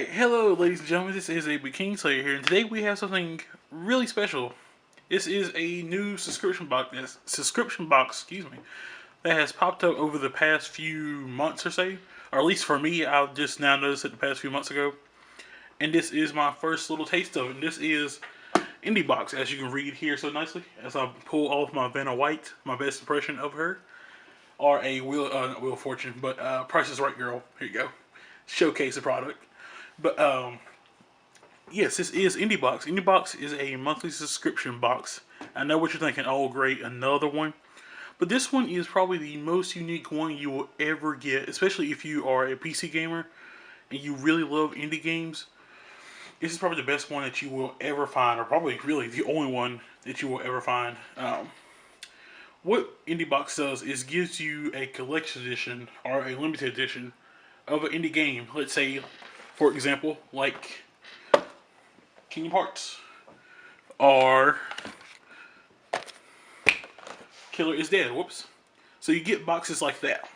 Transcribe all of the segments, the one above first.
Alright, hello ladies and gentlemen, this is a King Slayer here, and today we have something really special. This is a new subscription box, excuse me, that has popped up over the past few months or so, or at least for me, I've just now noticed it the past few months ago. And this is my first little taste of it. And this is IndieBox, as you can read here so nicely, as I pull off my Vanna White, my best impression of her, or a Wheel of Fortune, but Price is Right girl. Here you go, showcase the product. But yes, this is IndieBox. IndieBox is a monthly subscription box. I know what you're thinking. Oh, great, another one. But this one is probably the most unique one you will ever get, especially if you are a PC gamer and you really love indie games. This is probably the best one that you will ever find, or probably really the only one that you will ever find. What IndieBox does is gives you a collection edition or a limited edition of an indie game. Let's say, for example, like Kingdom Hearts or Killer is Dead. Whoops. So you get boxes like that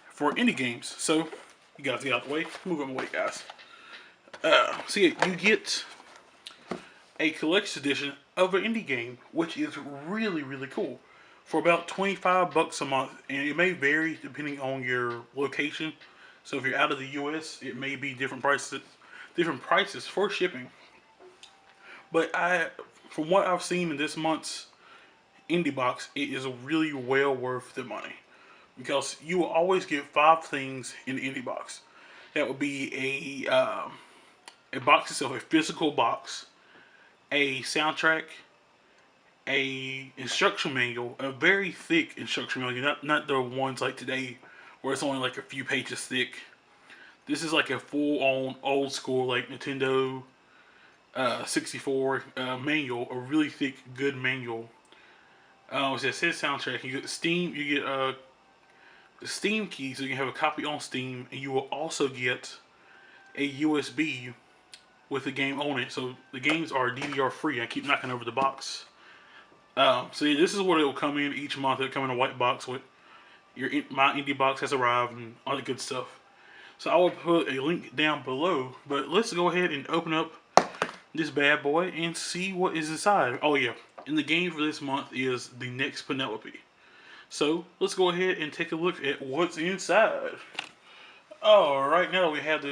for indie games. So you guys get out of the way. Move them away, guys. So yeah, you get a collection edition of an indie game, which is really, really cool, for about $25 a month, and it may vary depending on your location. So if you're out of the U.S., it may be different prices for shipping. But from what I've seen in this month's IndieBox, it is really well worth the money, because you will always get 5 things in the IndieBox. That would be a box itself, a physical box, a soundtrack, a instruction manual, a very thick instruction manual, not the ones like today where it's only like a few pages thick. This is like a full-on old school like Nintendo 64 manual, a really thick, good manual. It says soundtrack. You get Steam. You get the Steam key, so you can have a copy on Steam, and you will also get a USB with the game on it. So the games are DDR free. I keep knocking over the box. So yeah, this is what it will come in each month. It'll come in a white box with my IndieBox has arrived and all that good stuff. So I will put a link down below. But let's go ahead and open up this bad boy and see what is inside. Oh yeah, and the game for this month is the next Penelope. So let's go ahead and take a look at what's inside. Alright, now we have the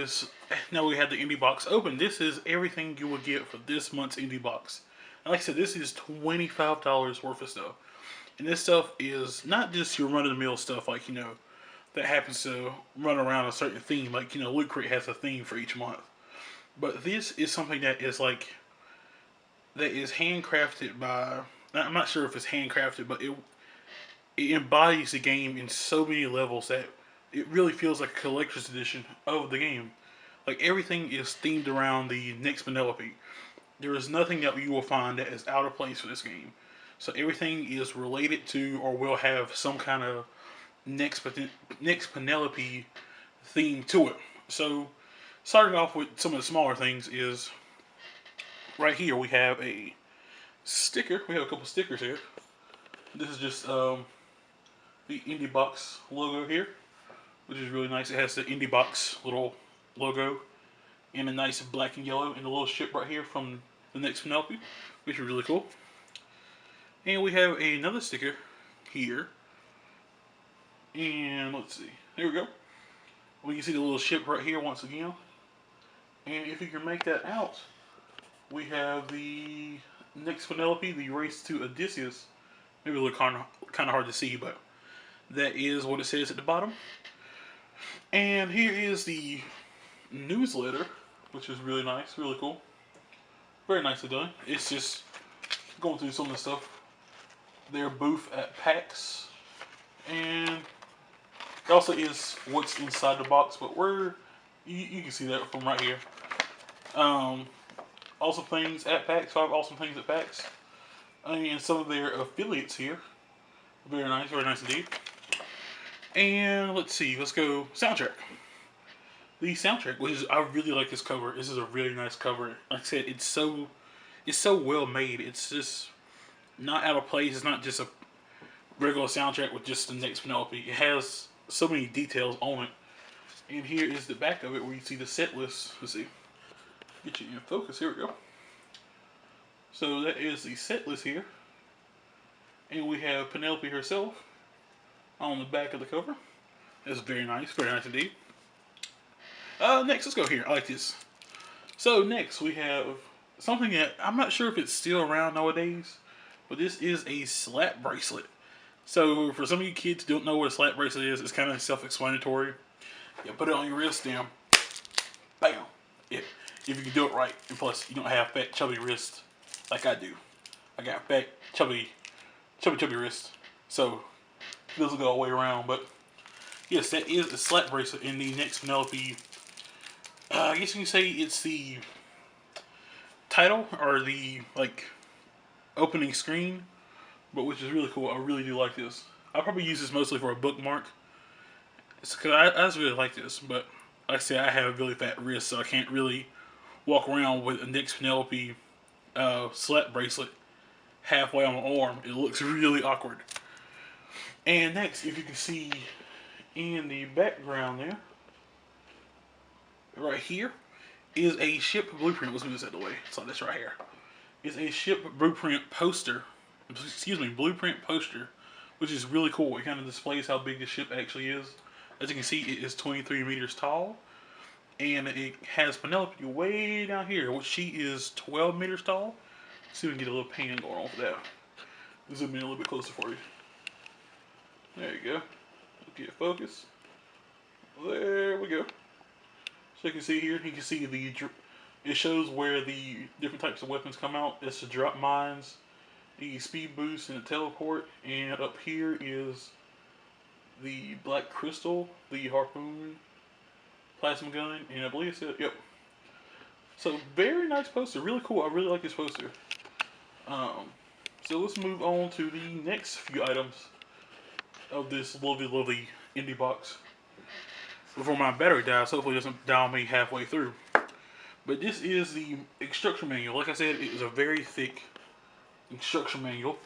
IndieBox open. This is everything you will get for this month's IndieBox. And like I said, this is $25 worth of stuff. And this stuff is not just your run-of-the-mill stuff like, that happens to run around a certain theme. Like, Loot Crate has a theme for each month. But this is something that is handcrafted by, I'm not sure if it's handcrafted, but it embodies the game in so many levels that it really feels like a collector's edition of the game. Like, everything is themed around the next Penelope. There is nothing that you will find that is out of place for this game. So everything is related to, or will have some kind of next Penelope theme to it. So starting off with some of the smaller things is right here we have a sticker. We have a couple stickers here. This is just the IndieBox logo here, which is really nice. It has the IndieBox little logo in a nice black and yellow, and a little ship right here from the next Penelope, which is really cool. And we have another sticker here. And let's see. There we go. We can see the little ship right here once again. And if you can make that out, we have the next Penelope, the race to Odysseus. Maybe a little kind of hard to see, but that is what it says at the bottom. And here is the newsletter, which is really nice, really cool. Very nicely done. It's just going through some of the stuff. Their booth at PAX. And it also is what's inside the box, but you can see that from right here. Awesome things at PAX, 5 awesome things at PAX. And some of their affiliates here. Very nice indeed. And let's see, let's go soundtrack. The soundtrack, I really like this cover. This is a really nice cover. Like I said, it's so well made. It's just not out of place. It's not just a regular soundtrack with just the next Penelope. It has so many details on it. And here is the back of it where you see the set list. Let's see. Get you in focus. Here we go. So that is the set list here. And we have Penelope herself on the back of the cover. That's very nice indeed. Next, let's go here. I like this. So next we have something that I'm not sure if it's still around nowadays, but this is a slap bracelet. So for some of you kids who don't know what a slap bracelet is, it's kind of self-explanatory. You put it on your wrist, damn, bam. If you can do it right, and plus you don't have fat, chubby wrists like I do. I got fat, chubby wrists, so it doesn't go all the way around. But yes, that is a slap bracelet in the next Penelope. I guess you can say it's the title or the opening screen, but which is really cool. I really do like this. I'll probably use this mostly for a bookmark. It's because I just really like this, but like I said, I have really fat wrists, so I can't really walk around with a next Penelope slap bracelet halfway on my arm. It looks really awkward. And next, if you can see in the background there, right here, is a ship blueprint. Let's move this out of the way. So this right here is a ship blueprint poster. Excuse me, blueprint poster, which is really cool. It kind of displays how big the ship actually is. As you can see, it is 23 meters tall, and it has Penelope way down here, which she is 12 meters tall. Let's see if we can get a little pan going on for that. Zoom in a little bit closer for you. There you go. Get focus. There we go. So you can see here, you can see it shows where the different types of weapons come out. It's the drop mines, the speed boost, and the teleport. And up here is the black crystal, the harpoon, plasma gun, and I believe it's it. Yep. So very nice poster, really cool. I really like this poster. So let's move on to the next few items of this lovely indie box before my battery dies. Hopefully it doesn't die on me halfway through. But this is the instruction manual. Like I said, it is a very thick instruction manual.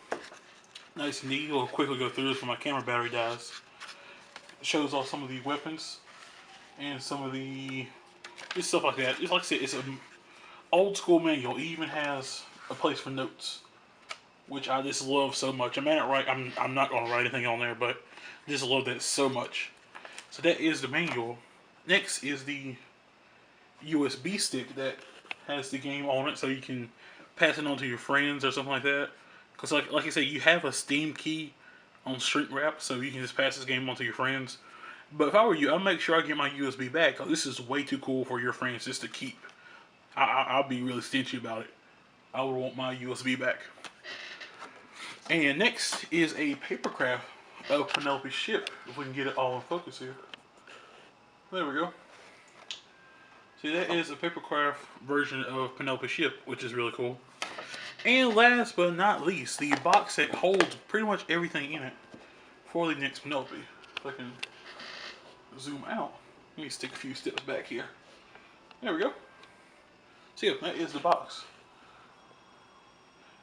Nice and neat. I'll quickly go through this before my camera battery dies. It shows off some of the weapons and some of the just stuff like that. It's like I said, it's an old school manual. It even has a place for notes, which I just love so much. I'm not going to write anything on there, but I just love that so much. So that is the manual. Next is the USB stick that has the game on it, so you can pass it on to your friends or something like that. Because like I said, you have a Steam key on shrink wrap, so you can just pass this game on to your friends. But if I were you, I'd make sure I get my USB back, because this is way too cool for your friends just to keep. I'll be really stingy about it. I would want my USB back. And next is a paper craft of Penelope's ship. If we can get it all in focus here. There we go. See, that is a papercraft version of Penelope's ship, which is really cool. And last but not least, the box set holds pretty much everything in it for the next Penelope. If I can zoom out. Let me stick a few steps back here. There we go. So yeah, that is the box.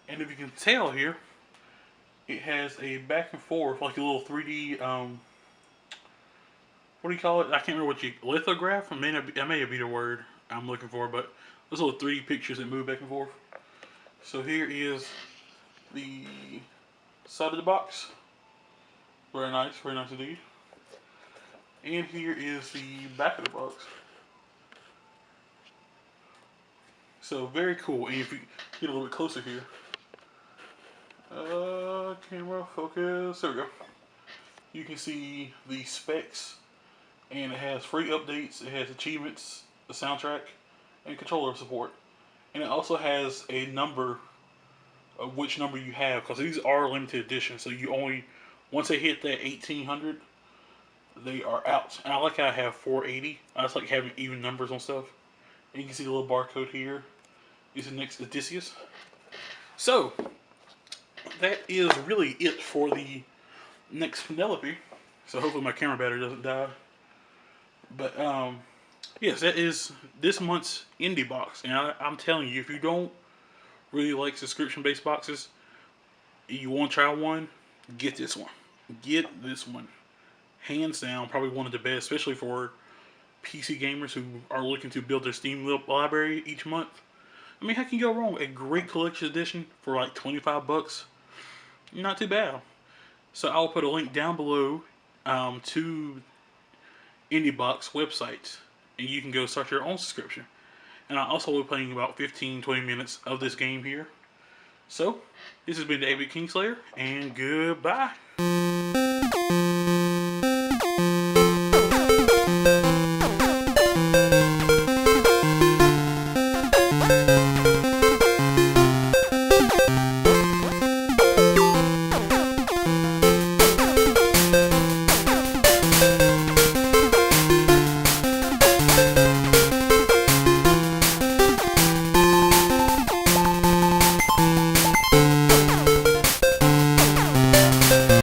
And if you can tell here, it has a back and forth, like a little 3D, what do you call it? I can't remember lithograph? That may be the word I'm looking for, but those little 3D pictures that move back and forth. So here is the side of the box. Very nice indeed. And here is the back of the box. So very cool. And if you get a little bit closer here, camera focus. There we go. You can see the specs, and it has free updates. It has achievements, the soundtrack, and controller support. And it also has a number of which number you have, because these are limited edition. So you only, once they hit that 1800, they are out. And I like how I have 480. I just like having even numbers on stuff. And you can see the little barcode here. Is the next Odysseus. So that is really it for the next Penelope. So hopefully my camera battery doesn't die. But yes, that is this month's indie box. And I'm telling you, if you don't really like subscription-based boxes, you want to try one, get this one. Get this one. Hands down, probably one of the best, especially for PC gamers who are looking to build their Steam library each month. I mean, how can you go wrong? A great collection edition for like 25 bucks. Not too bad. So I'll put a link down below to IndieBox website, and you can go start your own subscription. And I also will be playing about 15-20 minutes of this game here. So, this has been David Kingslayer, and goodbye.